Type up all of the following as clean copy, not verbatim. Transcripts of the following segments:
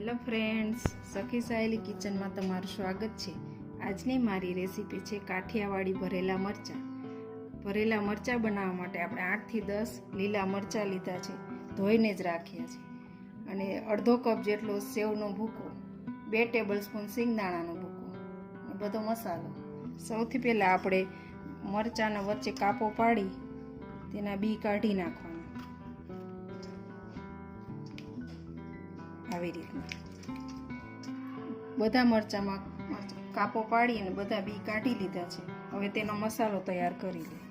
Hello friends, સખી સાહેલી કિચનમાં તમારું સ્વાગત છે। આજની મારી રેસીપી છે કાઠિયાવાડી ભરેલા મરચાં। ભરેલા મરચાં બનાવવા માટે આપણે 8 થી 10 લીલા મરચાં લીધા છે, ધોઈને જ રાખ્યા છે, અને અડધો કપ જેટલો સેવનો ભૂકો, 2 ટેબલસ્પૂન સિંગદાણાનો ભૂકો અને બધો મસાલો। સૌથી પહેલાં આપણે મરચાંના વચ્ચે કાપો પાડી તેના બી કાઢી નાખવાના। આવી રીતના બધા મરચાંમાં કાપો પાડી અને બધા બી કાઢી લીધા છે। હવે તેનો મસાલો તૈયાર કરી લઈએ।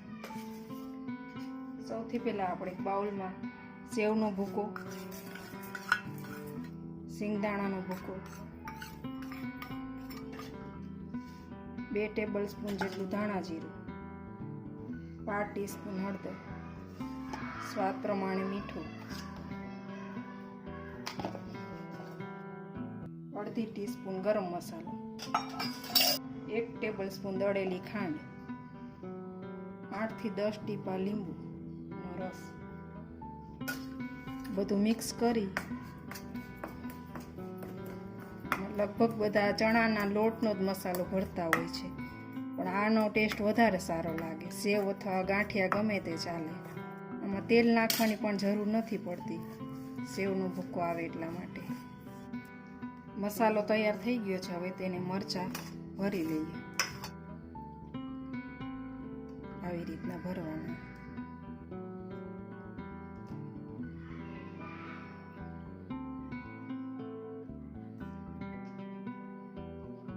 સૌથી પહેલાં આપણે બાઉલમાં સેવનો ભૂકો, સિંગદાણાનો ભૂકો, 2 ટેબલસ્પૂન જેટલું ધાણા જીરું, 1/2 ટીસ્પૂન હળદર, સ્વાદ પ્રમાણે મીઠું, 1/2 ટીસ્પૂન ગરમ મસાલો, 1 ટેબલસ્પૂન દળેલી ખાંડ, 8 થી 10 ટીપા લીંબુનો રસ, બધું મિક્સ કરી લગભગ બધા ચણાના લોટનો જ મસાલો ભરતા હોય છે, પણ આનો ટેસ્ટ વધારે સારો લાગે। સેવ અથવા ગાંઠિયા ગમે તે ચાલે, આમાં તેલ નાખવાની પણ જરૂર નથી પડતી, સેવનો ભૂકો આવે એટલા માટે। મસાલો તૈયાર થઈ ગયો છે, હવે તેને મરચાં ભરી લઈએ। આવી રીતના ભરવાના।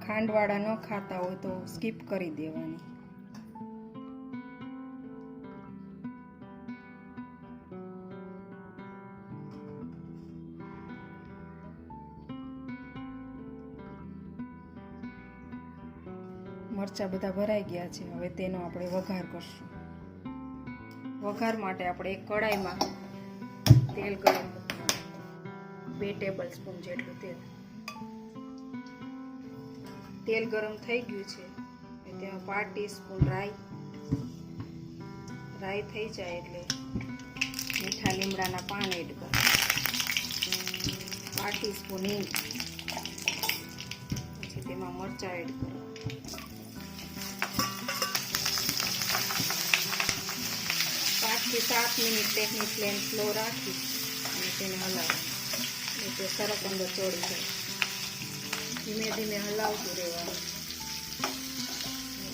ખાંડવાળા ન ખાતા હોય તો સ્કીપ કરી દેવાની। મરચાં બધા ભરાઈ ગયા છે, હવે તેનો આપણે વઘાર કરશું। વઘાર માટે આપણે એક કડાઈમાં તેલ ગરમ કરવાનું, 2 ટેબલસ્પૂન જેટલું તેલ। તેલ ગરમ થઈ ગયું છે, તેમાં 1/2 ટીસ્પૂન રાઈ થઈ જાય એટલે મીઠા લીમડાના પાન એડ કરો, 1/2 ટીસ્પૂન હિંગ, પછી તેમાં મરચાં એડ કરો, 5 થી 7 મિનિટ તેની ફ્લેમ સ્લો રાખી અને તેને હલાવવાનું, એટલે સરસ અંદર ચોળી જાય। ધીમે ધીમે હલાવતું રહેવાનું,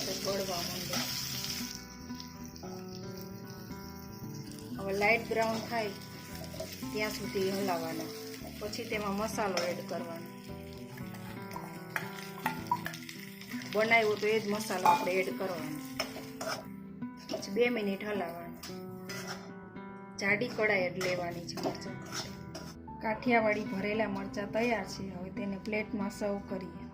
તો બળવા માંડે। હવે લાઇટ બ્રાઉન થાય ત્યાં સુધી હલાવવાના, પછી તેમાં મસાલો એડ કરવાનો। બનાવ્યો તો એ જ મસાલો આપણે એડ કરવાનો, પછી 2 મિનિટ હલાવવાનું। જાડી કડાઈ જ લેવાની છે મરચાં। કાઠિયાવાડી ભરેલા મરચાં તૈયાર છે, હવે તેને પ્લેટમાં સર્વ કરીએ।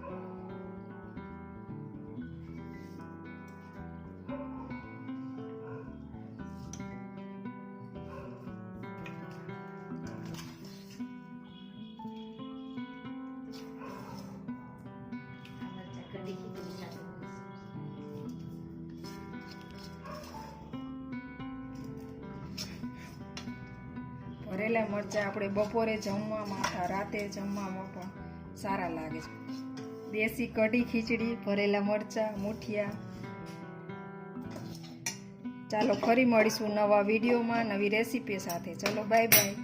ભરેલા મરચાં આપણે બપોરે જમવામાં અથવા રાતે જમવામાં પણ સારા લાગે છે। દેશી કઢી ખીચડી, ભરેલા મરચાં, મુઠિયા। ચાલો ફરી મળીશું નવા વિડીયોમાં નવી રેસીપી સાથે। ચલો બાય બાય।